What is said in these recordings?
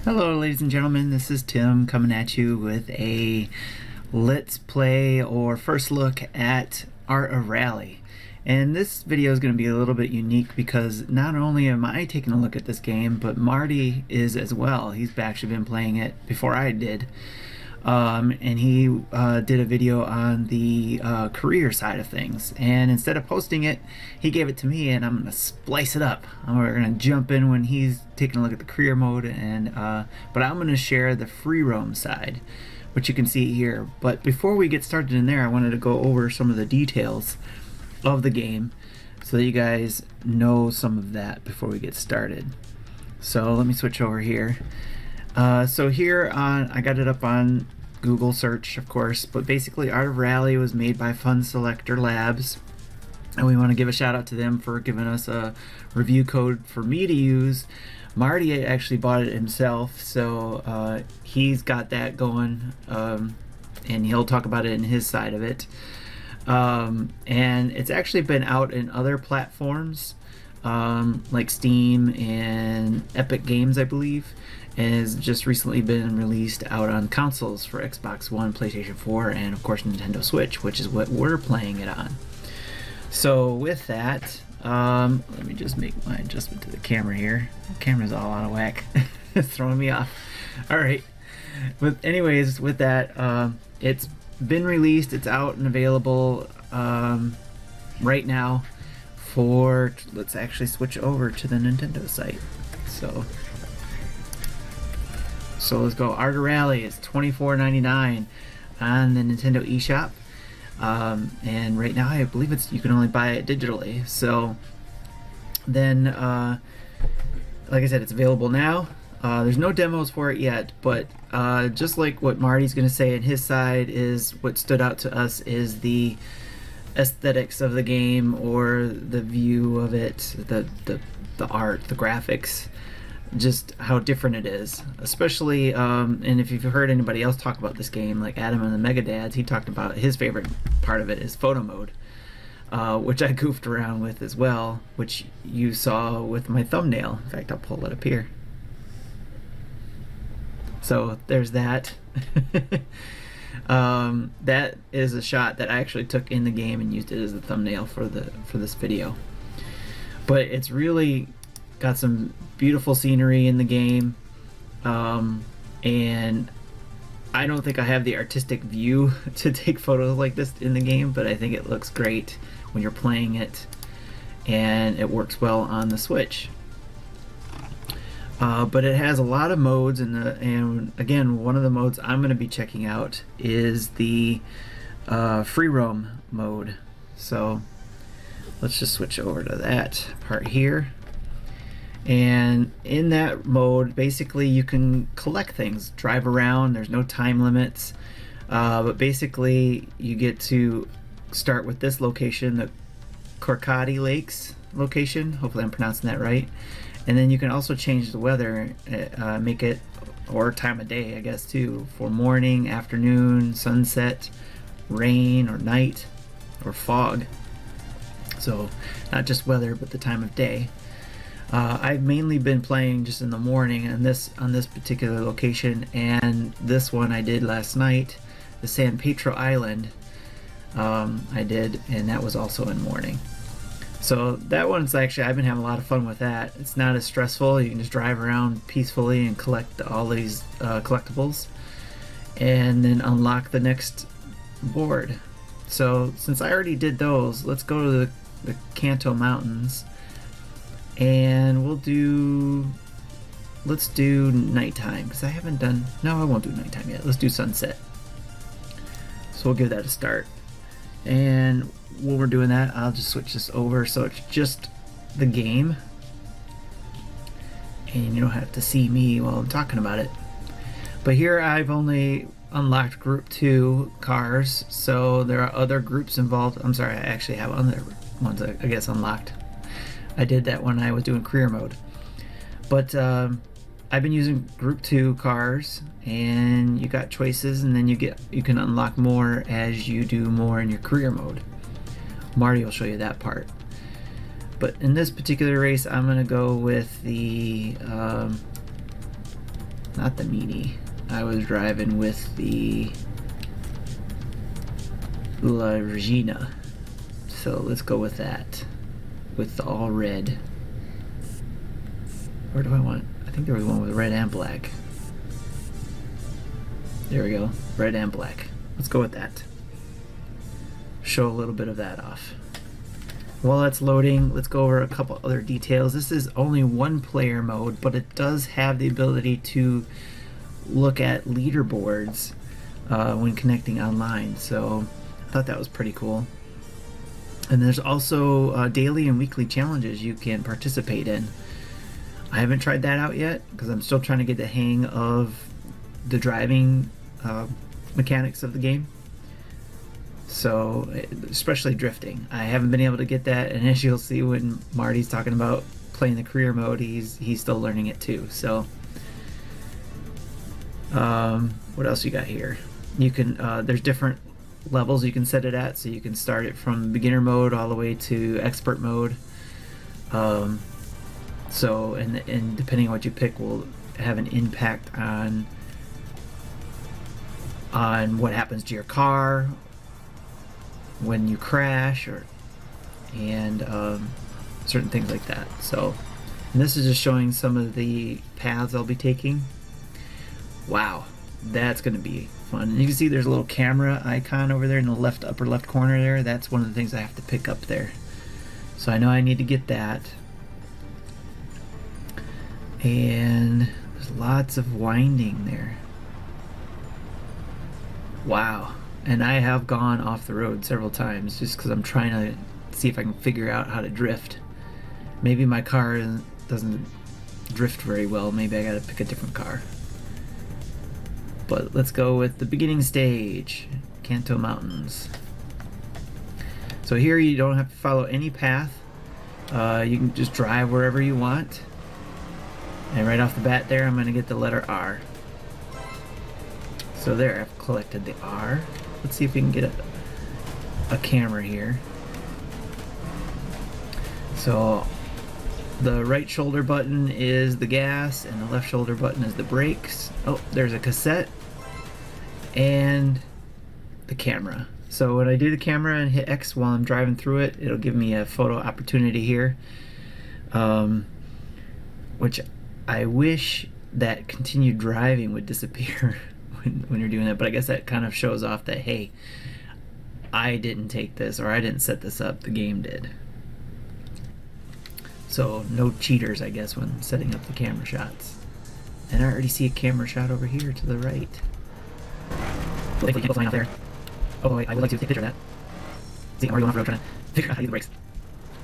Hello ladies and gentlemen, this is Tim coming at you with a Let's Play or first look at Art of Rally. And this video is going to be a little bit unique because not only am I taking a look at this game, but Marty is as well. He's actually been playing it before I did. And he did a video on the career side of things, and instead of posting it, he gave it to me, and I'm gonna splice it up. We're gonna jump in when he's taking a look at the career mode, and but I'm gonna share the free roam side, which you can see here. But before we get started in there, I wanted to go over some of the details of the game so that you guys know some of that before we get started. So let me switch over here. So here I got it up on Google search, of course, but basically Art of Rally was made by Funselektor Labs, and we want to give a shout out to them for giving us a review code for me to use. Marty actually bought it himself, so he's got that going, and he'll talk about it in his side of it. And it's actually been out in other platforms like Steam and Epic Games, I believe, and has just recently been released out on consoles for Xbox One, PlayStation 4, and of course Nintendo Switch, which is what we're playing it on. So with that, let me just make my adjustment to the camera here. The camera's all out of whack. It's throwing me off. Alright, but anyways, with that, it's been released, it's out and available right now for, let's actually switch over to the Nintendo site. So let's go. Art of Rally is $24.99 on the Nintendo eShop, and right now I believe you can only buy it digitally. So then, like I said, it's available now. There's no demos for it yet, but just like what Marty's going to say in his side, is what stood out to us is the aesthetics of the game, or the view of it, the art, the graphics, just how different it is. Especially, and if you've heard anybody else talk about this game, like Adam and the Megadads, he talked about his favorite part of it is photo mode, which I goofed around with as well, which you saw with my thumbnail. In fact, I'll pull it up here. So there's that. That is a shot that I actually took in the game and used it as a thumbnail for this video. But it's really got some beautiful scenery in the game, and I don't think I have the artistic view to take photos like this in the game, but I think it looks great when you're playing it, and it works well on the Switch. But it has a lot of modes, and again, one of the modes I'm going to be checking out is the free roam mode. So let's just switch over to that part here. And in that mode, basically you can collect things, drive around. There's no time limits, but basically you get to start with this location, the Corcati Lakes location. Hopefully I'm pronouncing that right. And then you can also change the weather, make it, or time of day, I guess, too, for morning, afternoon, sunset, rain, or night, or fog. So not just weather, but the time of day. I've mainly been playing just in the morning on this particular location, and this one I did last night, the San Pedro Island, I did, and that was also in morning. So that one's actually, I've been having a lot of fun with that. It's not as stressful. You can just drive around peacefully and collect all these collectibles, and then unlock the next board. So since I already did those, let's go to the Kanto Mountains, and let's do nighttime, because I haven't done, no, I won't do nighttime yet. Let's do sunset. So we'll give that a start. And while we're doing that, I'll just switch this over so it's just the game, and you don't have to see me while I'm talking about it. But here I've only unlocked group 2 cars, so there are other groups involved. I'm sorry, I actually have other ones I guess unlocked. I did that when I was doing career mode. But I've been using group 2 cars, and you got choices, and then you can unlock more as you do more in your career mode. Marty will show you that part. But in this particular race, I'm gonna go with the not the Mini. I was driving with the La Regina, so let's go with that, with the all red. Where do I want? I think there was one with red and black. There we go, red and black. Let's go with that. Show a little bit of that off. While that's loading, let's go over a couple other details. This is only one player mode, but it does have the ability to look at leaderboards when connecting online, so I thought that was pretty cool. And there's also daily and weekly challenges you can participate in. I haven't tried that out yet because I'm still trying to get the hang of the driving mechanics of the game. So, especially drifting. I haven't been able to get that, and as you'll see when Marty's talking about playing the career mode, he's still learning it too. So, what else you got here? You can there's different levels you can set it at, so you can start it from beginner mode all the way to expert mode. So, and depending on what you pick will have an impact on what happens to your car when you crash, and certain things like that. So, and this is just showing some of the paths I'll be taking. Wow, that's going to be fun. And you can see there's a little camera icon over there in the upper left corner there. That's one of the things I have to pick up there. So I know I need to get that. And there's lots of winding there. Wow. And I have gone off the road several times just because I'm trying to see if I can figure out how to drift. Maybe my car doesn't drift very well. Maybe I gotta pick a different car. But let's go with the beginning stage, Kanto Mountains. So here you don't have to follow any path. You can just drive wherever you want. And right off the bat there, I'm gonna get the letter R. So there, I've collected the R. Let's see if we can get a camera here. So the right shoulder button is the gas and the left shoulder button is the brakes. Oh, there's a cassette and the camera. So when I do the camera and hit X while I'm driving through it, it'll give me a photo opportunity here, which I wish that continued driving would disappear when you're doing that, but I guess that kind of shows off that, hey, I didn't take this, or I didn't set this up, the game did. So no cheaters, I guess, when setting up the camera shots. And I already see a camera shot over here to the right. Thankfully, candle's flying out there. Oh wait, I would like to take a picture of that. See, I'm already going off road trying to figure out how to use the brakes.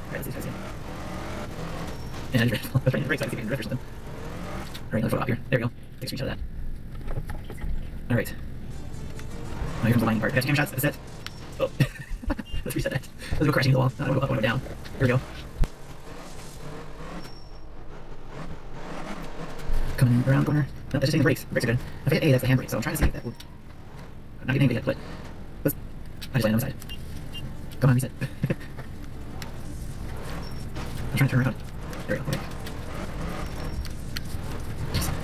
Alright, let's see if I see it. And I just I was trying to brakes, I see if I can drift or something. Alright, another photo up here. There we go. Take a screenshot of that. Alright. Oh, here comes the winding part. We have camera shots. That's it. Oh. Let's reset that. Let's go crashing into the wall. I don't want to go up or down. Here we go. Coming around the corner. No, that's just hitting the brakes. Brakes are good. If I hit A, that's the handbrake, so I'm trying to see if that will... I'm not getting anybody yet, but... I just landed on the side. Come on, reset. I'm trying to turn around. There we go. Okay.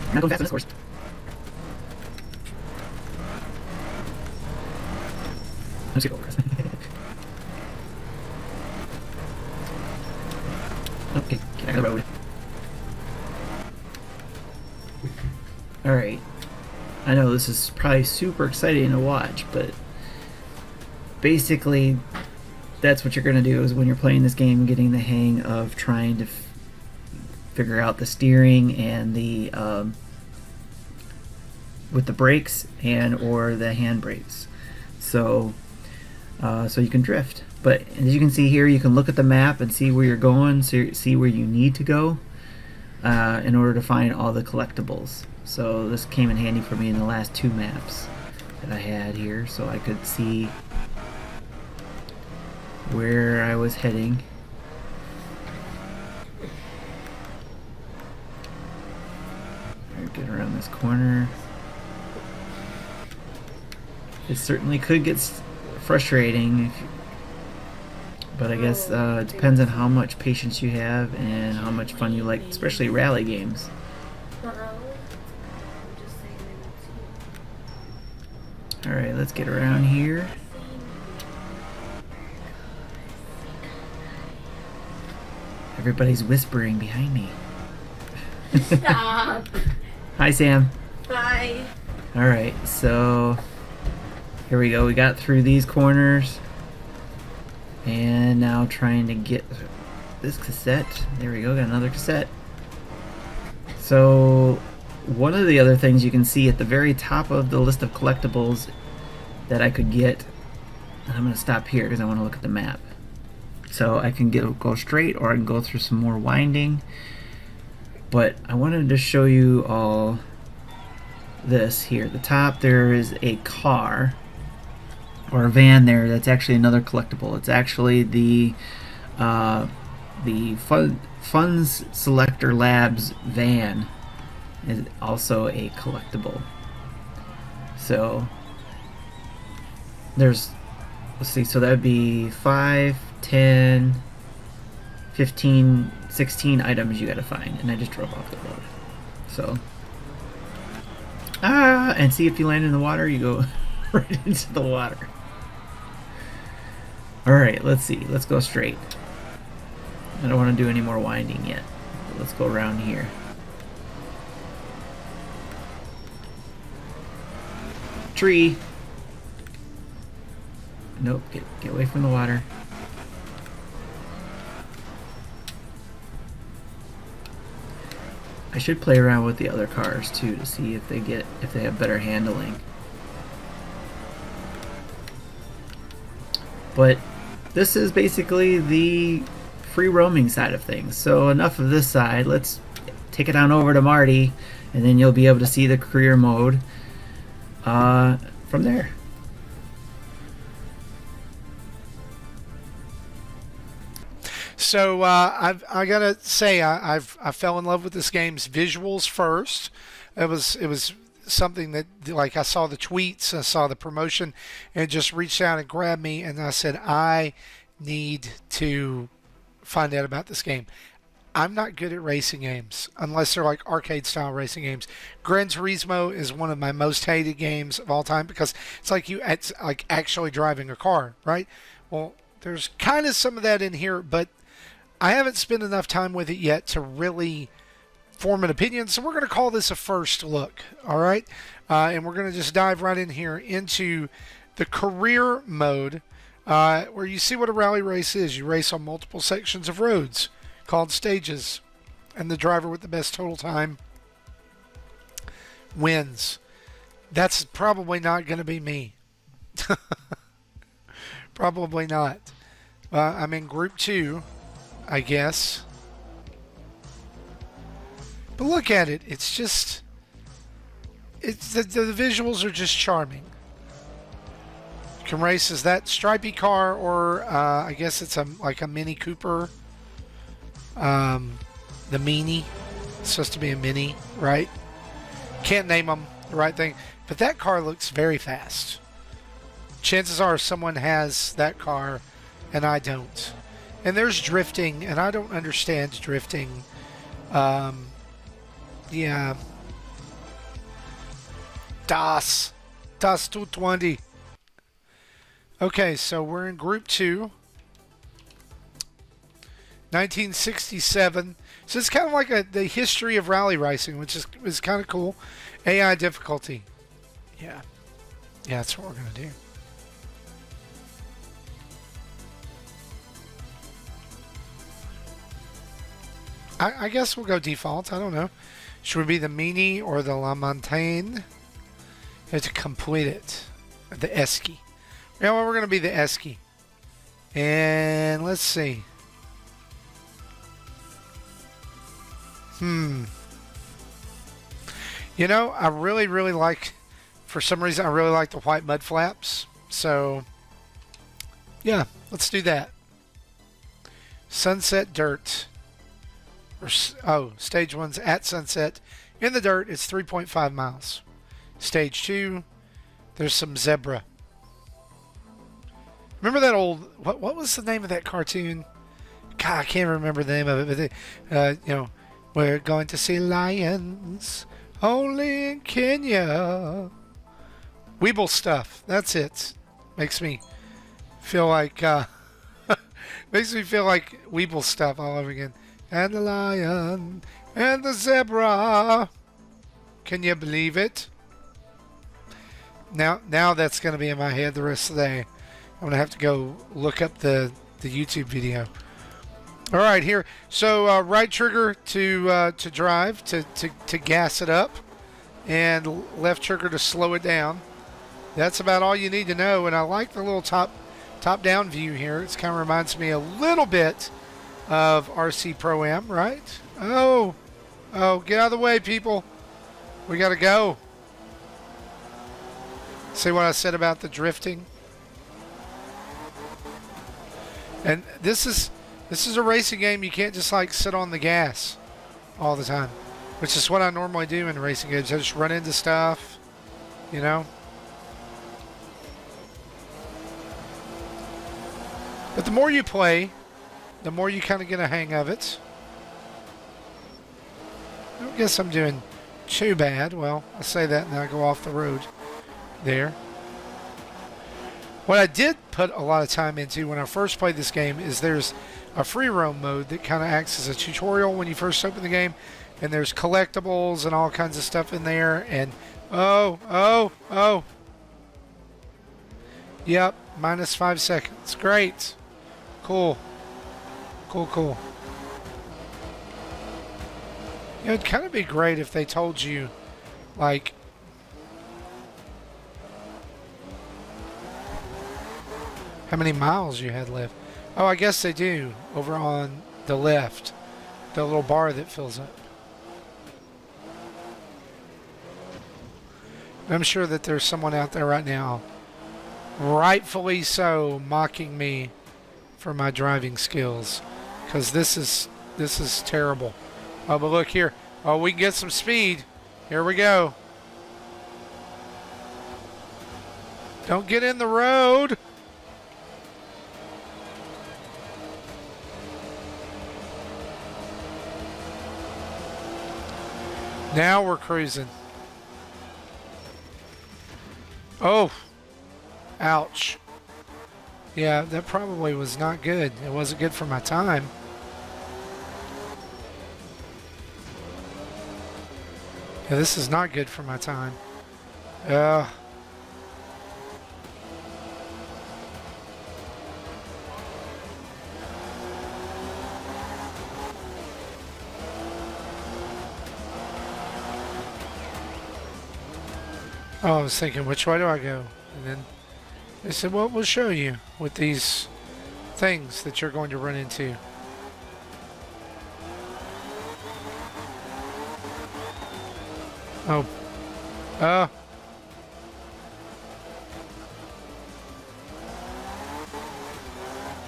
I'm not going fast on this course. I'm just gonna go over this. Okay, get back on the road. Alright. I know this is probably super exciting to watch, but basically that's what you're going to do is when you're playing this game, getting the hang of trying to figure out the steering and the with the brakes and or the hand brakes. So so you can drift. But as you can see here, you can look at the map and see where you're going, so see where you need to go in order to find all the collectibles. So this came in handy for me in the last 2 maps that I had here, so I could see where I was heading. Get around this corner. It certainly could get frustrating, but I guess it depends on how much patience you have and how much fun you like, especially rally games. Alright, let's get around here. Everybody's whispering behind me. Stop. Hi, Sam. Hi. Alright, so here we go. We got through these corners. And now trying to get this cassette. There we go, got another cassette. So one of the other things you can see at the very top of the list of collectibles that I could get, I'm going to stop here because I want to look at the map. So I can go straight, or I can go through some more winding. But I wanted to show you all this here. At the top there is a car, or a van there, that's actually another collectible. It's actually the Funselektor Labs van is also a collectible. So there's, let's see, so that would be 5, 10, 15, 16 items you gotta find, and I just drove off the road. So and see, if you land in the water, you go right into the water. Alright, let's see. Let's go straight. I don't want to do any more winding yet. But let's go around here. Tree! Nope, get away from the water. I should play around with the other cars too to see if they have better handling. But this is basically the free roaming side of things. So enough of this side. Let's take it on over to Marty, and then you'll be able to see the career mode from there. So I gotta say I fell in love with this game's visuals first. It was something that, like, I saw the tweets, I saw the promotion, and it just reached out and grabbed me, and I said, I need to find out about this game. I'm not good at racing games unless they're like arcade style racing games. Gran Turismo is one of my most hated games of all time because it's like actually driving a car, right? Well, there's kind of some of that in here, but I haven't spent enough time with it yet to really form an opinion, so we're going to call this a first look, all right? And we're going to just dive right in here into the career mode, where you see what a rally race is. You race on multiple sections of roads called stages, and the driver with the best total time wins. That's probably not going to be me. Probably not. I'm in group 2, I guess. But look at it. It's just... the visuals are just charming. You can race as that stripy car, or I guess it's like a Mini Cooper. The Mini. It's supposed to be a Mini, right? Can't name them the right thing. But that car looks very fast. Chances are someone has that car and I don't. And there's drifting, and I don't understand drifting. Yeah. Das 220. Okay, so we're in group 2. 1967. So it's kind of like the history of rally racing, which is kind of cool. AI difficulty. Yeah. Yeah, that's what we're going to do. I guess we'll go default. I don't know. Should we be the Mini or the La Montagne? You have to complete it. The Esky. Yeah, well, we're going to be the Esky. And let's see. You know, I really, really like, for some reason, I really like the white mud flaps. So, yeah, let's do that. Sunset Dirt. Stage 1's at sunset. In the dirt, it's 3.5 miles. Stage 2, there's some zebra Remember that old what was the name of that cartoon? God, I can't remember the name of it, but we're going to see lions only in Kenya. Weeble stuff. That's it. Makes me feel like Weeble stuff all over again. And the lion and the zebra. Can you believe it? Now that's going to be in my head the rest of the day. I'm going to have to go look up the YouTube video. All right, here. So right trigger to drive, to gas it up, and left trigger to slow it down. That's about all you need to know. And I like the little top-down view here. It kind of reminds me a little bit of RC Pro-Am, right? Oh, get out of the way, people. We got to go. See what I said about the drifting? And this is a racing game. You can't just like sit on the gas all the time, which is what I normally do in racing games. I just run into stuff, you know. But the more you play, the more you kind of get a hang of it. I don't guess I'm doing too bad. Well, I say that and then I go off the road there. What I did put a lot of time into when I first played this game is there's a free roam mode that kind of acts as a tutorial when you first open the game, and there's collectibles and all kinds of stuff in there. And oh, yep, minus 5 seconds. Great, cool. It'd kind of be great if they told you, like, how many miles you had left. Oh, I guess they do over on the left, the little bar that fills up. I'm sure that there's someone out there right now, rightfully so, mocking me for my driving skills, because this is terrible. Oh, but look here. Oh, we can get some speed. Here we go. Don't get in the road. Now we're cruising. Oh, ouch. Yeah, that probably was not good. It wasn't good for my time. Yeah, this is not good for my time. Oh, I was thinking, which way do I go? And then they said, well, we'll show you with these things that you're going to run into. Oh.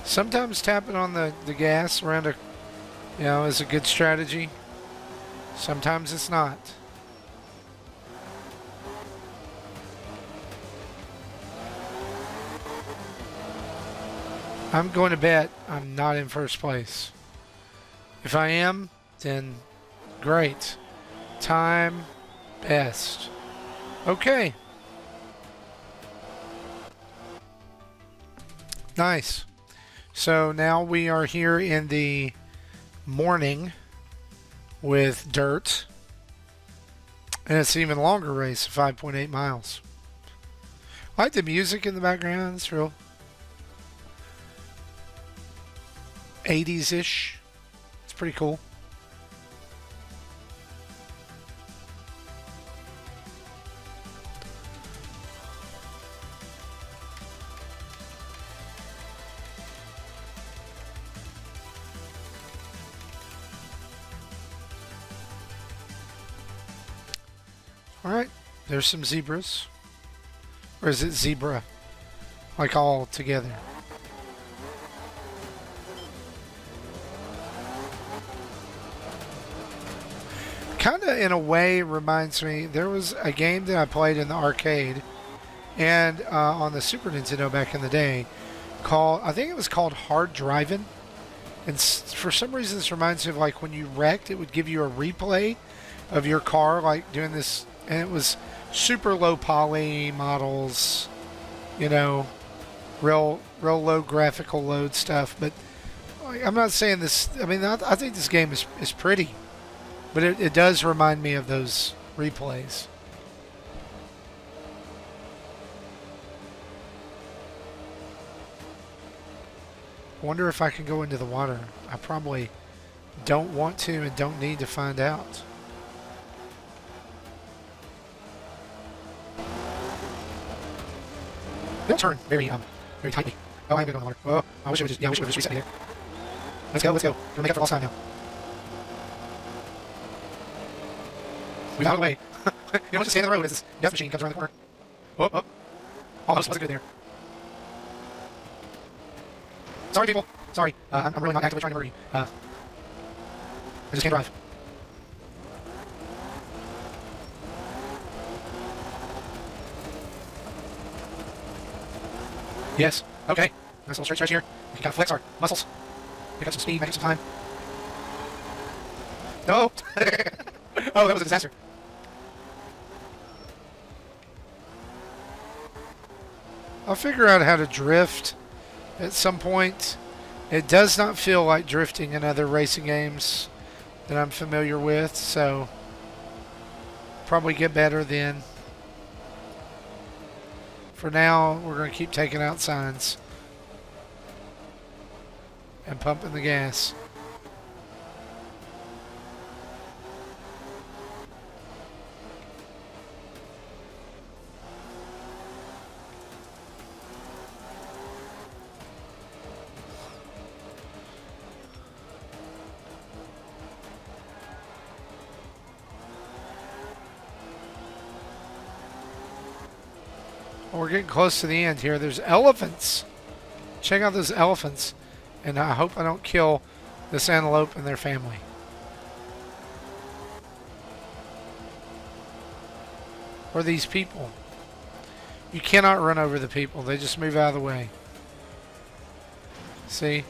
Sometimes tapping on the gas around is a good strategy. Sometimes it's not. I'm going to bet I'm not in first place. If I am, then great. Time best. Okay. Nice. So now we are here in the morning with dirt. And it's an even longer race, 5.8 miles. I like the music in the background. It's real 80s-ish. It's pretty cool. All right, there's some zebras. Or is it zebra? Like all together. Kind of in a way reminds me, there was a game that I played in the arcade and on the Super Nintendo back in the day. called, I think it was called Hard Driving. And for some reason, this reminds me of like when you wrecked, it would give you a replay of your car, like doing this. And it was super low poly models, you know, real low graphical load stuff. But I'm not saying this. I mean, I think this game is pretty, but it does remind me of those replays. I wonder if I can go into the water. I probably don't want to and don't need to find out. They'll turn very tightly. Oh, I'm gonna go in the water. Oh, I wish it would just reset me there. Let's go. We're gonna make up for lost time now. We got away. You don't just stand in the road as this death machine comes around the corner. Oh. Almost wasn't good there. Sorry, people. Sorry. I'm really not actively trying to murder you. I just can't drive. Yes. Okay. Nice little stretch here. We can kind of flex our muscles. Pick up some speed, make up some time. No! Oh, that was a disaster. I'll figure out how to drift at some point. It does not feel like drifting in other racing games that I'm familiar with, so probably get better then. For now, we're going to keep taking out signs and pumping the gas. We're getting close to the end here. There's elephants. Check out those elephants. And I hope I don't kill this antelope and their family. Or these people. You cannot run over the people. They just move out of the way. See?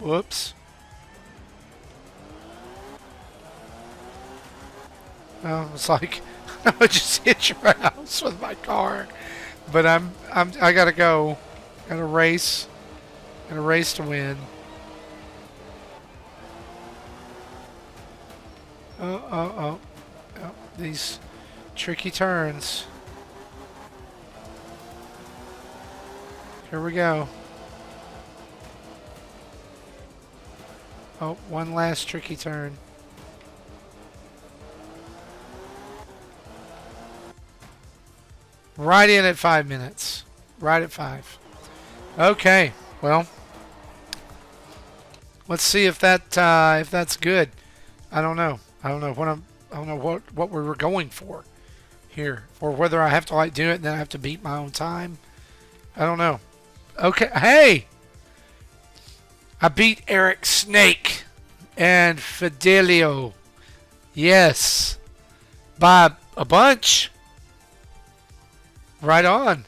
Whoops. Oh, it's like I just hit your house with my car. But I gotta go. Gotta race. Gotta race to win. Oh. These tricky turns. Here we go. Oh, one last tricky turn. Right in at 5 minutes. Right at 5. Okay. Well, let's see if that's good. I don't know. I don't know what we were going for here, or whether I have to like do it and then I have to beat my own time. I don't know. Okay. Hey, I beat Eric Snake and Fidelio. Yes, by a bunch. Right on.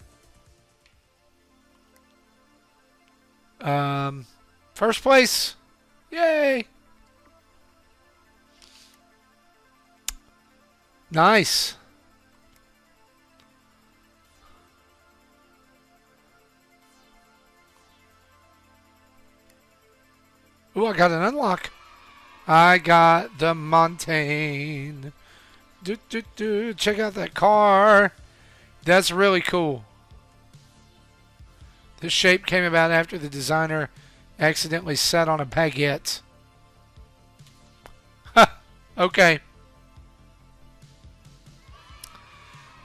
First place. Yay. Nice. Ooh, I got an unlock. I got the Montaigne. Check out that car. That's really cool. This shape came about after the designer accidentally sat on a baguette. Ha! Okay.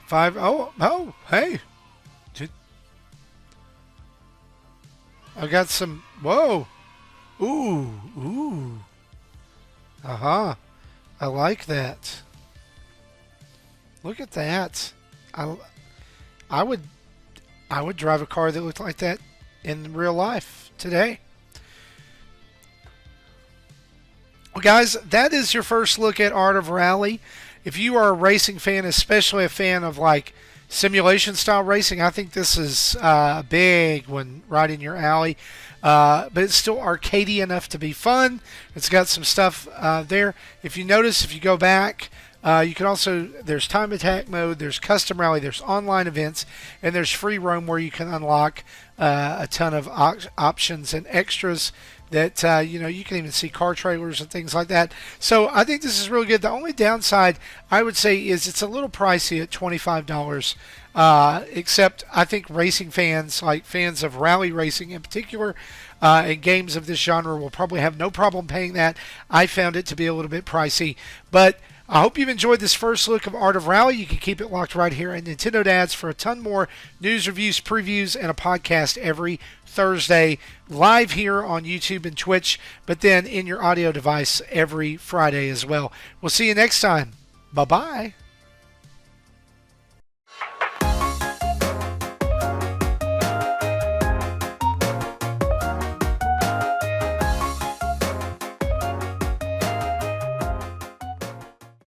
5. Oh, hey. I got some. Whoa. Ooh. Aha. I like that. Look at that. I would drive a car that looked like that in real life today. Well, guys, that is your first look at Art of Rally. If you are a racing fan, especially a fan of like simulation style racing, I think this is a big one right in your alley. But it's still arcadey enough to be fun. It's got some stuff there. If you notice, if you go back, you can also, there's time attack mode, there's custom rally, there's online events, and there's free roam where you can unlock a ton of options and extras that, you can even see car trailers and things like that. So I think this is really good. The only downside I would say is it's a little pricey at $25. Except I think racing fans, like fans of rally racing in particular, and games of this genre will probably have no problem paying that. I found it to be a little bit pricey, but I hope you've enjoyed this first look of Art of Rally. You can keep it locked right here at Nintendo Dads for a ton more news, reviews, previews, and a podcast every Thursday, live here on YouTube and Twitch, but then in your audio device every Friday as well. We'll see you next time. Bye-bye.